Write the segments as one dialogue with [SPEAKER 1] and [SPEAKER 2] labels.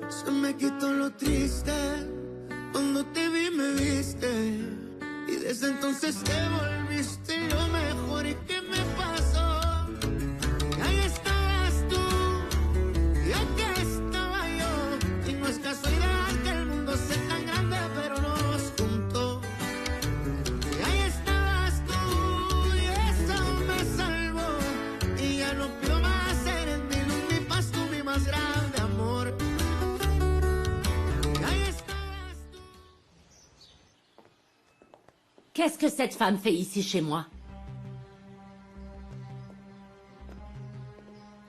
[SPEAKER 1] Se me quitó lo triste, cuando te vi me viste, y desde entonces te volviste lo mejor. ¿Y qué me pasó? Que ahí estabas tú, y aquí estaba yo, y no es casualidad que el mundo sea tan grande, pero nos juntó. Y ahí estabas tú, y eso me salvó, y ya no pido más, eres mi luz, mi paz, tú mi más grande amor.
[SPEAKER 2] Qu'est-ce que cette femme fait ici chez moi?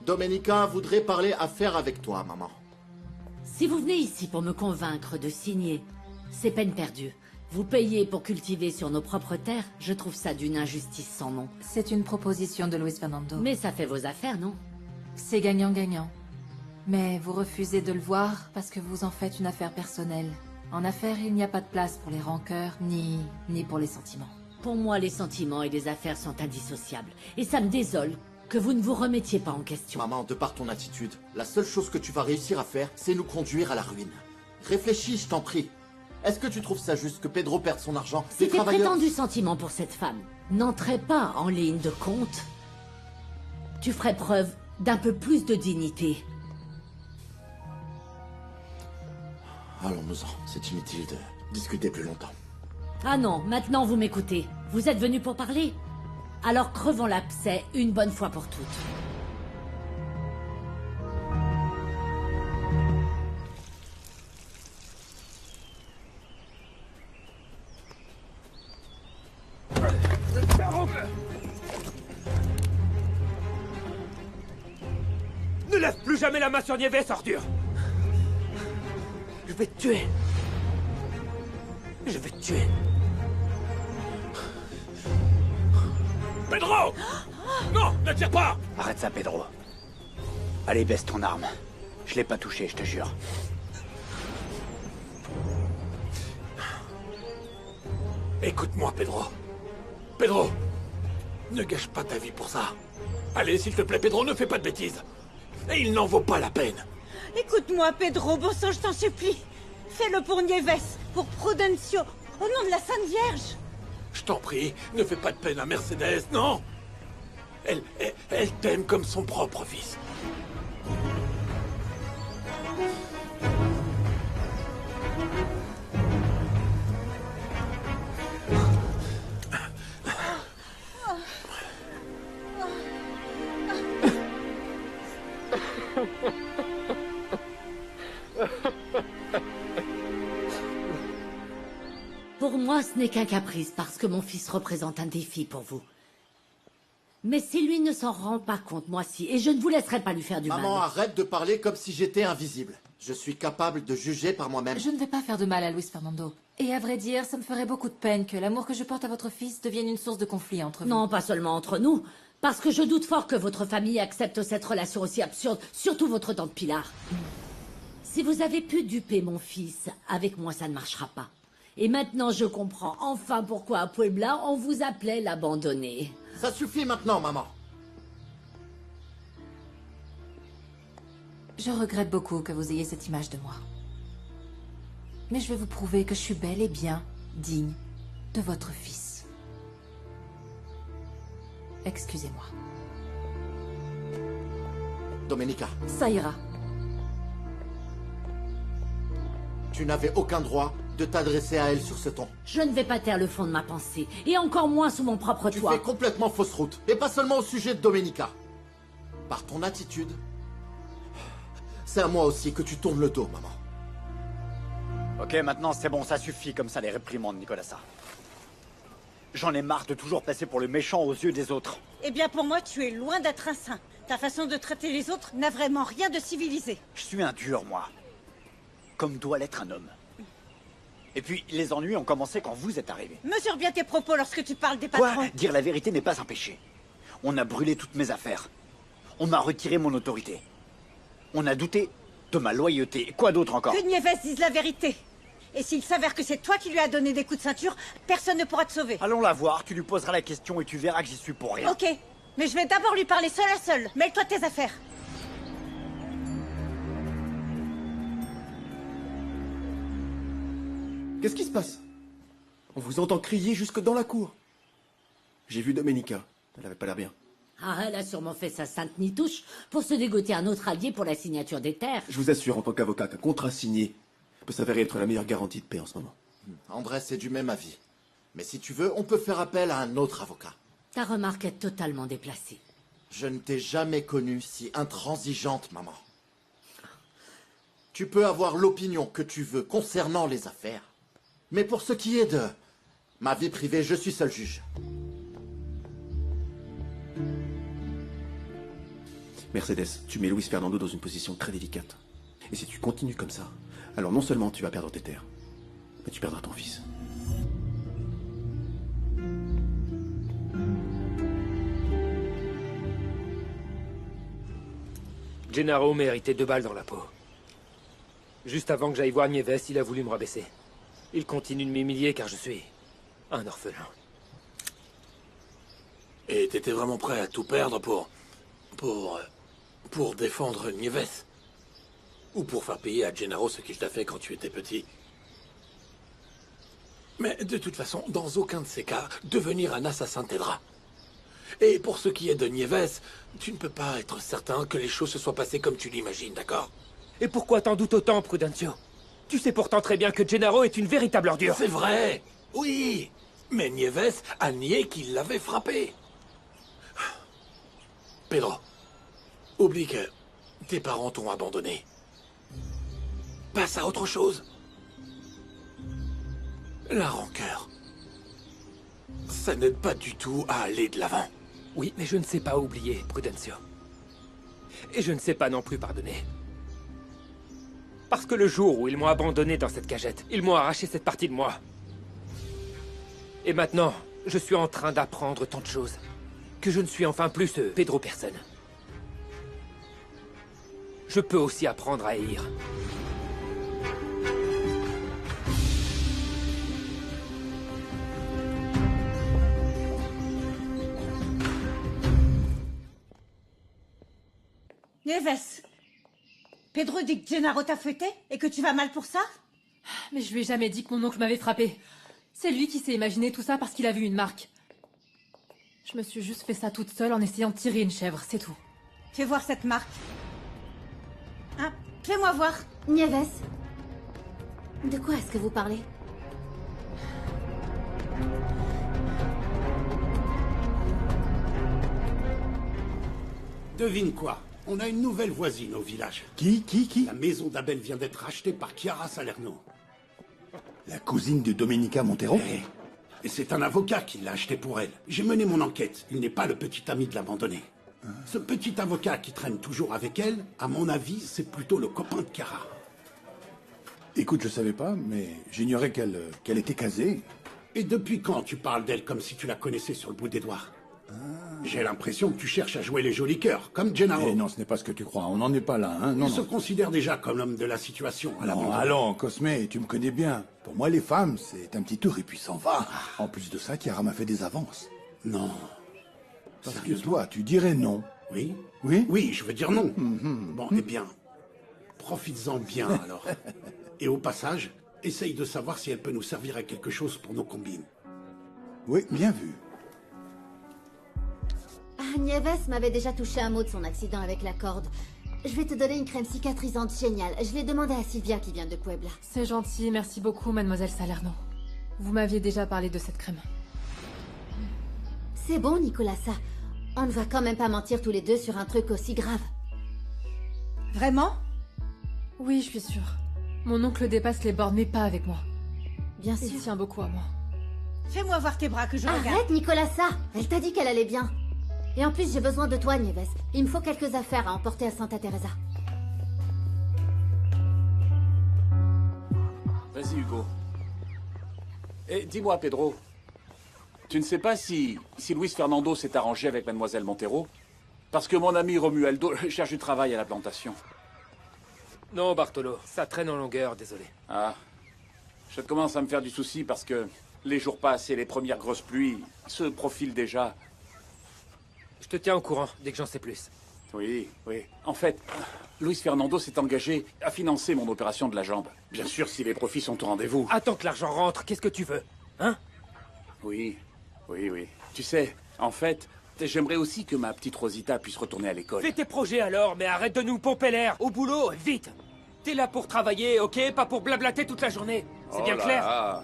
[SPEAKER 3] Domenica voudrait parler affaires avec toi, maman.
[SPEAKER 2] Si vous venez ici pour me convaincre de signer, c'est peine perdue. Vous payez pour cultiver sur nos propres terres, je trouve ça d'une injustice sans nom.
[SPEAKER 4] C'est une proposition de Luis Fernando.
[SPEAKER 2] Mais ça fait vos affaires, non?
[SPEAKER 4] C'est gagnant-gagnant. Mais vous refusez de le voir parce que vous en faites une affaire personnelle. En affaires, il n'y a pas de place pour les rancœurs, ni pour les sentiments.
[SPEAKER 2] Pour moi, les sentiments et les affaires sont indissociables. Et ça me désole que vous ne vous remettiez pas en question.
[SPEAKER 3] Maman, de par ton attitude, la seule chose que tu vas réussir à faire, c'est nous conduire à la ruine. Réfléchis, je t'en prie. Est-ce que tu trouves ça juste que Pedro perde son argent?
[SPEAKER 2] Si tes prétendus sentiments pour cette femme n'entraient pas en ligne de compte, tu ferais preuve d'un peu plus de dignité.
[SPEAKER 3] Allons-nous-en, c'est inutile de discuter plus longtemps.
[SPEAKER 2] Ah non, maintenant vous m'écoutez. Vous êtes venu pour parler? Alors crevons l'abcès une bonne fois pour toutes.
[SPEAKER 5] Ne lève plus jamais la main sur Nieves, ordure! Je vais te tuer. Je vais te tuer. Pedro! Non, ne tire pas!
[SPEAKER 6] Arrête ça, Pedro. Allez, baisse ton arme. Je l'ai pas touché, je te jure.
[SPEAKER 5] Écoute-moi, Pedro. Pedro, ne gâche pas ta vie pour ça. Allez, s'il te plaît, Pedro, ne fais pas de bêtises. Et il n'en vaut pas la peine.
[SPEAKER 7] Écoute-moi, Pedro, bon sang, je t'en supplie. Fais-le pour Nieves, pour Prudencio, au nom de la Sainte Vierge.
[SPEAKER 5] Je t'en prie, ne fais pas de peine à Mercedes, non. Elle t'aime comme son propre fils.
[SPEAKER 2] Pour moi, ce n'est qu'un caprice parce que mon fils représente un défi pour vous. Mais si lui ne s'en rend pas compte, moi si, et je ne vous laisserai pas lui faire du mal.
[SPEAKER 3] Maman, arrête de parler comme si j'étais invisible. Je suis capable de juger par moi-même.
[SPEAKER 4] Je ne vais pas faire de mal à Luis Fernando. Et à vrai dire, ça me ferait beaucoup de peine que l'amour que je porte à votre fils devienne une source de conflit entre vous.
[SPEAKER 2] Non, pas seulement entre nous, parce que je doute fort que votre famille accepte cette relation aussi absurde, surtout votre tante Pilar. Si vous avez pu duper mon fils, avec moi ça ne marchera pas. Et maintenant je comprends enfin pourquoi à Puebla on vous appelait l'abandonné.
[SPEAKER 3] Ça suffit maintenant, maman.
[SPEAKER 4] Je regrette beaucoup que vous ayez cette image de moi. Mais je vais vous prouver que je suis bel et bien digne de votre fils. Excusez-moi.
[SPEAKER 3] Domenica,
[SPEAKER 4] Ça ira.
[SPEAKER 3] tu n'avais aucun droit de t'adresser à elle sur ce ton.
[SPEAKER 2] Je ne vais pas taire le fond de ma pensée, et encore moins sous mon propre
[SPEAKER 3] Tu
[SPEAKER 2] toit.
[SPEAKER 3] fais complètement fausse route, et pas seulement au sujet de Domenica. Par ton attitude, c'est à moi aussi que tu tournes le dos, maman.
[SPEAKER 6] Ok, maintenant c'est bon, ça suffit comme ça les réprimandes, Nicolasa. J'en ai marre de toujours passer pour le méchant aux yeux des autres.
[SPEAKER 7] Eh bien, pour moi, tu es loin d'être un saint. Ta façon de traiter les autres n'a vraiment rien de civilisé.
[SPEAKER 6] Je suis un dur, moi. Comme doit l'être un homme. Et puis, les ennuis ont commencé quand vous êtes arrivés.
[SPEAKER 7] Mesure bien tes propos lorsque tu parles des
[SPEAKER 6] Quoi?
[SPEAKER 7] patrons.
[SPEAKER 6] Dire la vérité n'est pas un péché. On a brûlé toutes mes affaires. On m'a retiré mon autorité. On a douté de ma loyauté. Quoi d'autre encore?
[SPEAKER 7] Que Nieves dise la vérité. Et s'il s'avère que c'est toi qui lui as donné des coups de ceinture, personne ne pourra te sauver.
[SPEAKER 6] Allons la voir, tu lui poseras la question et tu verras que j'y suis pour rien.
[SPEAKER 7] Ok, mais je vais d'abord lui parler seul à seul. Mêle-toi de tes affaires.
[SPEAKER 8] Qu'est-ce qui se passe? On vous entend crier jusque dans la cour. J'ai vu Domenica. Elle avait pas l'air bien.
[SPEAKER 2] Ah, elle a sûrement fait sa sainte nitouche pour se dégoter un autre allié pour la signature des terres.
[SPEAKER 8] Je vous assure, en tant qu'avocat, qu'un contrat signé peut s'avérer être la meilleure garantie de paix en ce moment.
[SPEAKER 3] Andrés est du même avis. Mais si tu veux, on peut faire appel à un autre avocat.
[SPEAKER 2] Ta remarque est totalement déplacée.
[SPEAKER 3] Je ne t'ai jamais connue si intransigeante, maman. Tu peux avoir l'opinion que tu veux concernant les affaires. Mais pour ce qui est de ma vie privée, je suis seul juge.
[SPEAKER 8] Mercedes, tu mets Luis Fernando dans une position très délicate. Et si tu continues comme ça, alors non seulement tu vas perdre tes terres, mais tu perdras ton fils.
[SPEAKER 9] Gennaro méritait 2 balles dans la peau. Juste avant que j'aille voir Nieves, il a voulu me rabaisser. Il continue de m'humilier car je suis un orphelin.
[SPEAKER 5] Et t'étais vraiment prêt à tout perdre pour défendre Nieves? Ou pour faire payer à Gennaro ce qu'il t'a fait quand tu étais petit? Mais de toute façon, dans aucun de ces cas, devenir un assassin t'aidera. Et pour ce qui est de Nieves, tu ne peux pas être certain que les choses se soient passées comme tu l'imagines, d'accord?
[SPEAKER 9] Et pourquoi t'en doutes autant, Prudencio? Tu sais pourtant très bien que Gennaro est une véritable ordure.
[SPEAKER 5] C'est vrai, oui. Mais Nieves a nié qu'il l'avait frappé. Pedro, oublie que tes parents t'ont abandonné. Passe à autre chose. La rancœur. Ça n'aide pas du tout à aller de l'avant.
[SPEAKER 9] Oui, mais je ne sais pas oublier, Prudencio. Et je ne sais pas non plus pardonner. Parce que le jour où ils m'ont abandonné dans cette cagette, ils m'ont arraché cette partie de moi. Et maintenant, je suis en train d'apprendre tant de choses. Que je ne suis enfin plus ce Pedro personne. Je peux aussi apprendre à haïr.
[SPEAKER 7] Nieves, Pedro dit que Gennaro t'a fouetté et que tu vas mal pour ça?
[SPEAKER 4] Mais je lui ai jamais dit que mon oncle m'avait frappé. C'est lui qui s'est imaginé tout ça parce qu'il a vu une marque. Je me suis juste fait ça toute seule en essayant de tirer une chèvre, c'est tout.
[SPEAKER 7] Fais voir cette marque. Hein? Fais-moi voir.
[SPEAKER 10] Nieves, de quoi est-ce que vous parlez?
[SPEAKER 11] Devine quoi? On a une nouvelle voisine au village.
[SPEAKER 12] Qui?
[SPEAKER 11] La maison d'Abel vient d'être rachetée par Chiara Salerno.
[SPEAKER 12] La cousine de Domenica Montero?
[SPEAKER 11] Et c'est un avocat qui l'a acheté pour elle. J'ai mené mon enquête. Il n'est pas le petit ami de l'abandonné. Ce petit avocat qui traîne toujours avec elle, à mon avis, c'est plutôt le copain de Chiara.
[SPEAKER 12] Écoute, je savais pas, mais j'ignorais qu'elle était casée.
[SPEAKER 11] Et depuis quand tu parles d'elle comme si tu la connaissais sur le bout des doigts? J'ai l'impression que tu cherches à jouer les jolis cœurs, comme Gennaro.
[SPEAKER 12] Eh non, ce n'est pas ce que tu crois. On n'en est pas là, hein. Non,
[SPEAKER 11] Il se
[SPEAKER 12] non.
[SPEAKER 11] considère déjà comme l'homme de la situation. À
[SPEAKER 12] Non, allons, Cosme, tu me connais bien. Pour moi, les femmes, c'est un petit tour et puis s'en va. En plus de ça, Chiara m'a fait des avances.
[SPEAKER 11] Non.
[SPEAKER 12] Parce que toi, tu dirais non.
[SPEAKER 11] Oui?
[SPEAKER 12] Oui?
[SPEAKER 11] Oui, je veux dire non. Bon, eh bien, profites-en bien alors. Et au passage, essaye de savoir si elle peut nous servir à quelque chose pour nos combines.
[SPEAKER 12] Oui, bien vu.
[SPEAKER 10] Ah, Nieves m'avait déjà touché un mot de son accident avec la corde. Je vais te donner une crème cicatrisante géniale. Je l'ai demandé à Sylvia qui vient de Puebla.
[SPEAKER 4] C'est gentil, merci beaucoup, mademoiselle Salerno. Vous m'aviez déjà parlé de cette crème.
[SPEAKER 10] C'est bon, Nicolasa. On ne va quand même pas mentir tous les deux sur un truc aussi grave.
[SPEAKER 7] Vraiment?
[SPEAKER 4] Oui, je suis sûre. Mon oncle dépasse les bornes, mais pas avec moi.
[SPEAKER 10] Bien
[SPEAKER 4] Il
[SPEAKER 10] sûr.
[SPEAKER 4] tient beaucoup à moi.
[SPEAKER 7] Fais-moi voir tes bras que je regarde.
[SPEAKER 10] Arrête, Nicolasa. Elle t'a dit qu'elle allait bien. Et en plus, j'ai besoin de toi, Nieves. Il me faut quelques affaires à emporter à Santa Teresa.
[SPEAKER 13] Vas-y, Hugo. Et dis-moi, Pedro, tu ne sais pas si Luis Fernando s'est arrangé avec mademoiselle Montero? Parce que mon ami Romualdo cherche du travail à la plantation.
[SPEAKER 9] Non, Bartolo, ça traîne en longueur, désolé.
[SPEAKER 13] Ah, je commence à me faire du souci parce que les jours passent et les premières grosses pluies se profilent déjà.
[SPEAKER 9] Je te tiens au courant dès que j'en sais plus.
[SPEAKER 13] Oui, oui. En fait, Luis Fernando s'est engagé à financer mon opération de la jambe. Bien sûr, si les profits sont au rendez-vous.
[SPEAKER 9] Attends que l'argent rentre, qu'est-ce que tu veux? Hein?
[SPEAKER 13] Oui, oui, oui. Tu sais, en fait, j'aimerais aussi que ma petite Rosita puisse retourner à l'école.
[SPEAKER 9] Fais tes projets alors, mais arrête de nous pomper l'air. Au boulot, vite. T'es là pour travailler, ok? Pas pour blablater toute la journée. C'est bien clair?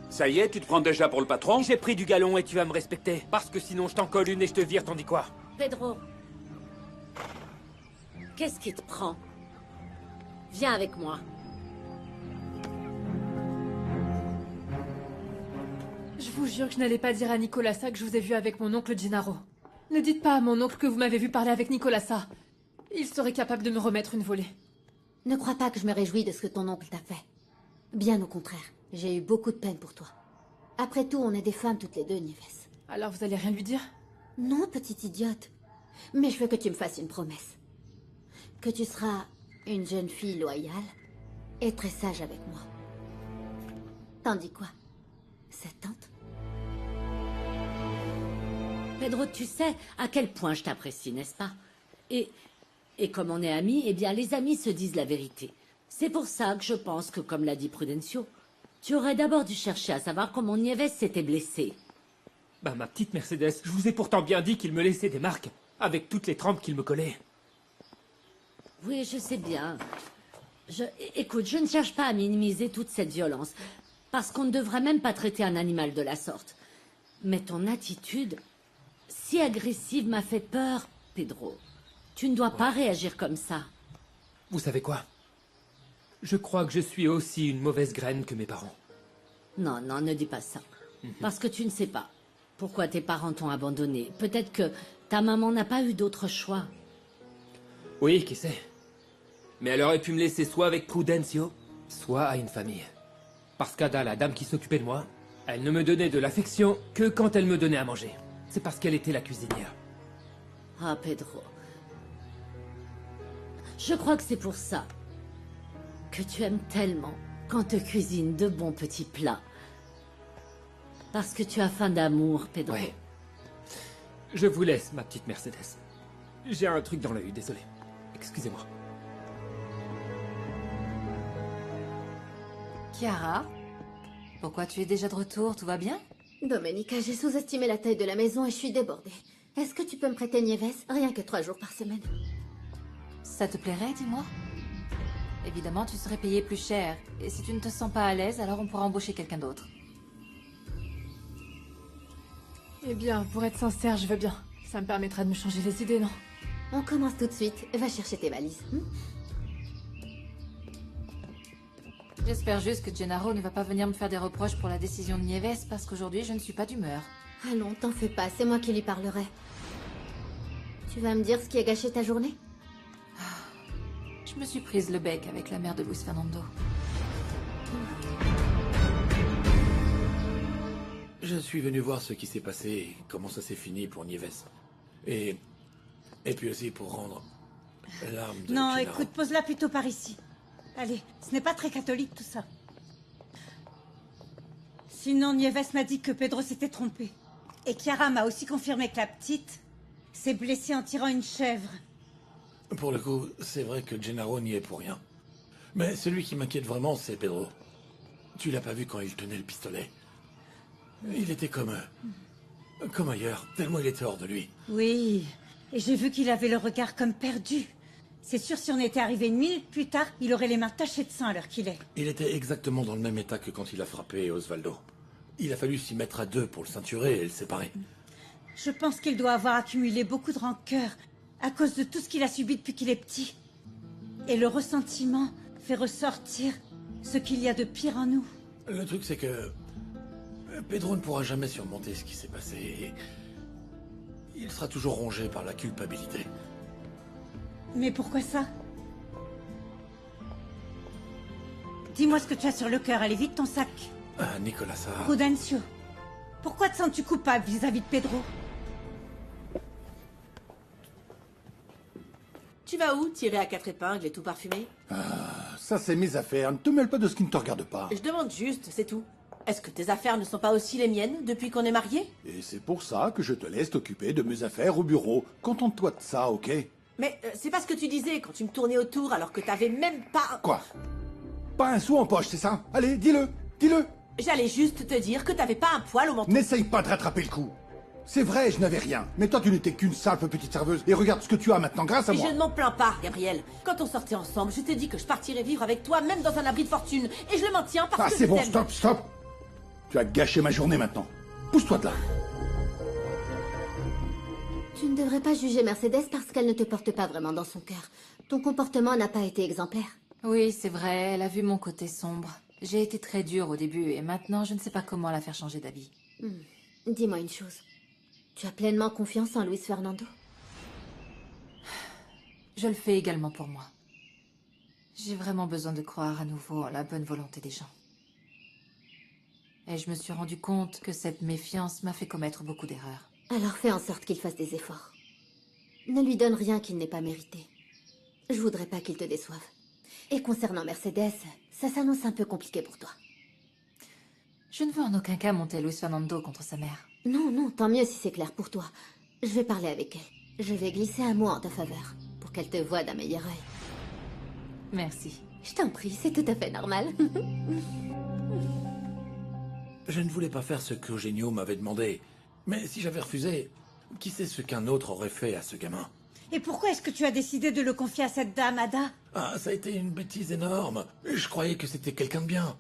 [SPEAKER 13] Ça y est, tu te prends déjà pour le patron?
[SPEAKER 9] J'ai pris du galon et tu vas me respecter. Parce que sinon je t'en colle une et je te vire, t'en dis quoi?
[SPEAKER 2] Pedro. Qu'est-ce qui te prend? Viens avec moi.
[SPEAKER 4] Je vous jure que je n'allais pas dire à Nicolasa que je vous ai vu avec mon oncle Gennaro. Ne dites pas à mon oncle que vous m'avez vu parler avec Nicolasa. Il serait capable de me remettre une volée.
[SPEAKER 10] Ne crois pas que je me réjouis de ce que ton oncle t'a fait. Bien au contraire, j'ai eu beaucoup de peine pour toi. Après tout, on est des femmes toutes les deux, Nieves.
[SPEAKER 4] Alors vous allez rien lui dire?
[SPEAKER 10] Non, petite idiote. Mais je veux que tu me fasses une promesse. Que tu seras une jeune fille loyale et très sage avec moi. T'en dis quoi? Cette tante?
[SPEAKER 2] Pedro, tu sais à quel point je t'apprécie, n'est-ce pas? Et comme on est amis, eh bien les amis se disent la vérité. C'est pour ça que je pense que, comme l'a dit Prudencio, tu aurais d'abord dû chercher à savoir comment Nieves s'était blessé.
[SPEAKER 9] Bah ma petite Mercedes, je vous ai pourtant bien dit qu'il me laissait des marques, avec toutes les trempes qu'il me collait.
[SPEAKER 2] Oui, je sais bien. Écoute, je ne cherche pas à minimiser toute cette violence, parce qu'on ne devrait même pas traiter un animal de la sorte. Mais ton attitude, si agressive, m'a fait peur, Pedro. Tu ne dois pas réagir comme ça.
[SPEAKER 9] Vous savez quoi? Je crois que je suis aussi une mauvaise graine que mes parents.
[SPEAKER 2] Non, non, ne dis pas ça. Parce que tu ne sais pas pourquoi tes parents t'ont abandonné. Peut-être que ta maman n'a pas eu d'autre choix.
[SPEAKER 9] Oui, qui sait? Mais elle aurait pu me laisser soit avec Prudencio, soit à une famille. Parce qu'Ada, la dame qui s'occupait de moi, elle ne me donnait de l'affection que quand elle me donnait à manger. C'est parce qu'elle était la cuisinière.
[SPEAKER 2] Ah, Pedro. Je crois que c'est pour ça que tu aimes tellement quand te cuisine de bons petits plats. Parce que tu as faim d'amour, Pedro.
[SPEAKER 9] Ouais. Je vous laisse, ma petite Mercedes. J'ai un truc dans l'œil, désolé. Excusez-moi.
[SPEAKER 4] Chiara? Pourquoi tu es déjà de retour? Tout va bien?
[SPEAKER 10] Domenica, j'ai sous-estimé la taille de la maison et je suis débordée. Est-ce que tu peux me prêter Nieves? Rien que 3 jours par semaine.
[SPEAKER 4] Ça te plairait, dis-moi? Évidemment, tu serais payé plus cher. Et si tu ne te sens pas à l'aise, alors on pourra embaucher quelqu'un d'autre. Eh bien, pour être sincère, je veux bien. Ça me permettra de me changer les idées, non?
[SPEAKER 10] On commence tout de suite. Va chercher tes valises.
[SPEAKER 4] J'espère juste que Gennaro ne va pas venir me faire des reproches pour la décision de Nieves, parce qu'aujourd'hui, je ne suis pas d'humeur.
[SPEAKER 10] Allons, t'en fais pas, c'est moi qui lui parlerai. Tu vas me dire ce qui a gâché ta journée?
[SPEAKER 4] Je me suis prise le bec avec la mère de Luis Fernando.
[SPEAKER 5] Je suis venu voir ce qui s'est passé et comment ça s'est fini pour Nieves. Et puis aussi pour rendre l'arme de
[SPEAKER 7] Non,
[SPEAKER 5] Gennaro.
[SPEAKER 7] écoute, pose-la plutôt par ici. Allez, ce n'est pas très catholique tout ça. Sinon, Nieves m'a dit que Pedro s'était trompé. Et Chiara m'a aussi confirmé que la petite s'est blessée en tirant une chèvre.
[SPEAKER 5] Pour le coup, c'est vrai que Gennaro n'y est pour rien. Mais celui qui m'inquiète vraiment, c'est Pedro. Tu l'as pas vu quand il tenait le pistolet? Il était comme ailleurs, tellement il était hors de lui.
[SPEAKER 7] Oui, et j'ai vu qu'il avait le regard comme perdu. C'est sûr, si on était arrivé 1 minute plus tard, il aurait les mains tachées de sang à l'heure qu'il est.
[SPEAKER 5] Il était exactement dans le même état que quand il a frappé Osvaldo. Il a fallu s'y mettre à 2 pour le ceinturer et le séparer.
[SPEAKER 7] Je pense qu'il doit avoir accumulé beaucoup de rancœur à cause de tout ce qu'il a subi depuis qu'il est petit. Et le ressentiment fait ressortir ce qu'il y a de pire en nous.
[SPEAKER 5] Le truc, c'est que Pedro ne pourra jamais surmonter ce qui s'est passé. Et il sera toujours rongé par la culpabilité.
[SPEAKER 7] Mais pourquoi ça? Dis-moi ce que tu as sur le cœur, allez vite ton sac.
[SPEAKER 5] Ah, Nicolasa.
[SPEAKER 7] Prudencio, pourquoi te sens-tu coupable vis-à-vis de Pedro?
[SPEAKER 14] Tu vas où, tiré à 4 épingles et tout parfumé?
[SPEAKER 12] Ça, c'est mes affaires. Ne te mêle pas de ce qui ne te regarde pas.
[SPEAKER 14] Je demande juste, c'est tout. Est-ce que tes affaires ne sont pas aussi les miennes depuis qu'on est mariés?
[SPEAKER 12] Et c'est pour ça que je te laisse t'occuper de mes affaires au bureau. Contente-toi de ça, ok?
[SPEAKER 14] Mais c'est pas ce que tu disais quand tu me tournais autour alors que t'avais même pas...
[SPEAKER 12] Quoi? Pas un sou en poche, c'est ça? Allez, dis-le, dis-le.
[SPEAKER 14] J'allais juste te dire que t'avais pas un poil au menton.
[SPEAKER 12] N'essaye pas de rattraper le coup. C'est vrai, je n'avais rien. Mais toi, tu n'étais qu'une simple petite serveuse. Et regarde ce que tu as maintenant grâce à
[SPEAKER 14] Et
[SPEAKER 12] moi.
[SPEAKER 14] je ne m'en plains pas, Gabriel. Quand on sortait ensemble, je t'ai dit que je partirais vivre avec toi, même dans un abri de fortune. Et je le maintiens parce
[SPEAKER 12] Ah,
[SPEAKER 14] que
[SPEAKER 12] c'est
[SPEAKER 14] je
[SPEAKER 12] bon,
[SPEAKER 14] t'aime.
[SPEAKER 12] stop, stop. Tu as gâché ma journée maintenant. Pousse-toi de là.
[SPEAKER 10] Tu ne devrais pas juger Mercedes parce qu'elle ne te porte pas vraiment dans son cœur. Ton comportement n'a pas été exemplaire.
[SPEAKER 4] Oui, c'est vrai, elle a vu mon côté sombre. J'ai été très dure au début et maintenant je ne sais pas comment la faire changer d'avis.
[SPEAKER 10] Dis-moi une chose. Tu as pleinement confiance en Luis Fernando?
[SPEAKER 4] Je le fais également pour moi. J'ai vraiment besoin de croire à nouveau en la bonne volonté des gens. Et je me suis rendu compte que cette méfiance m'a fait commettre beaucoup d'erreurs.
[SPEAKER 10] Alors fais en sorte qu'il fasse des efforts. Ne lui donne rien qu'il n'ait pas mérité. Je voudrais pas qu'il te déçoive. Et concernant Mercedes, ça s'annonce un peu compliqué pour toi.
[SPEAKER 4] Je ne veux en aucun cas monter Luis Fernando contre sa mère.
[SPEAKER 10] Non, non, tant mieux si c'est clair pour toi. Je vais parler avec elle. Je vais glisser un mot en ta faveur, pour qu'elle te voie d'un meilleur œil.
[SPEAKER 4] Merci.
[SPEAKER 10] Je t'en prie, c'est tout à fait normal.
[SPEAKER 5] Je ne voulais pas faire ce qu'Eugenio m'avait demandé. Mais si j'avais refusé, qui sait ce qu'un autre aurait fait à ce gamin?
[SPEAKER 7] Et pourquoi est-ce que tu as décidé de le confier à cette dame, Ada?
[SPEAKER 5] Ah, ça a été une bêtise énorme. Je croyais que c'était quelqu'un de bien.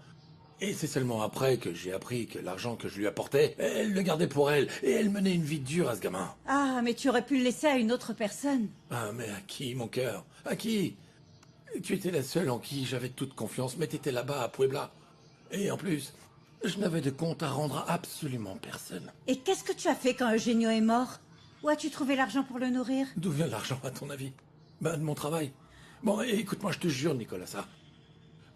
[SPEAKER 5] Et c'est seulement après que j'ai appris que l'argent que je lui apportais, elle le gardait pour elle. Et elle menait une vie dure à ce gamin.
[SPEAKER 7] Ah, mais tu aurais pu le laisser à une autre personne.
[SPEAKER 5] Ah, mais à qui, mon cœur? À qui? Tu étais la seule en qui j'avais toute confiance, mais t'étais là-bas à Puebla. Et en plus, je n'avais de compte à rendre à absolument personne.
[SPEAKER 7] Et qu'est-ce que tu as fait quand Eugenio est mort? Où as-tu trouvé l'argent pour le nourrir?
[SPEAKER 5] D'où vient l'argent, à ton avis? Ben, de mon travail. Bon, écoute-moi, je te jure, Nicolas, ça.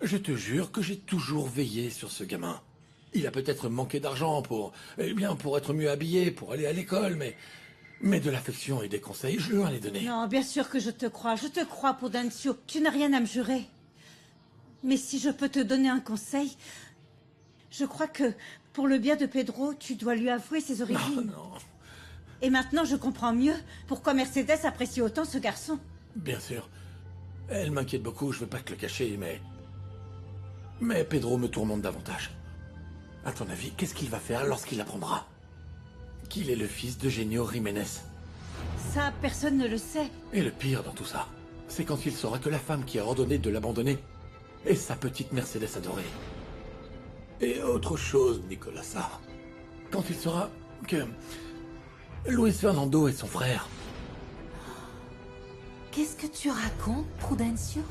[SPEAKER 5] Je te jure que j'ai toujours veillé sur ce gamin. Il a peut-être manqué d'argent pour être mieux habillé, pour aller à l'école, mais de l'affection et des conseils, je lui en ai donné.
[SPEAKER 7] Non, bien sûr que je te crois, Prudencio. Tu n'as rien à me jurer. Mais si je peux te donner un conseil, je crois que, pour le bien de Pedro, tu dois lui avouer ses origines.
[SPEAKER 5] Non.
[SPEAKER 7] Et maintenant, je comprends mieux pourquoi Mercedes apprécie autant ce garçon.
[SPEAKER 5] Bien sûr. Elle m'inquiète beaucoup, je veux pas te le cacher, mais Pedro me tourmente davantage. À ton avis, qu'est-ce qu'il va faire lorsqu'il apprendra qu'il est le fils d'Eugenio Jiménez?
[SPEAKER 7] Ça, personne ne le sait.
[SPEAKER 5] Et le pire dans tout ça, c'est quand il saura que la femme qui a ordonné de l'abandonner est sa petite Mercedes adorée. Et autre chose, Nicolas, ça. Quand il saura que Luis Fernando est son frère.
[SPEAKER 4] Qu'est-ce que tu racontes, Prudencio?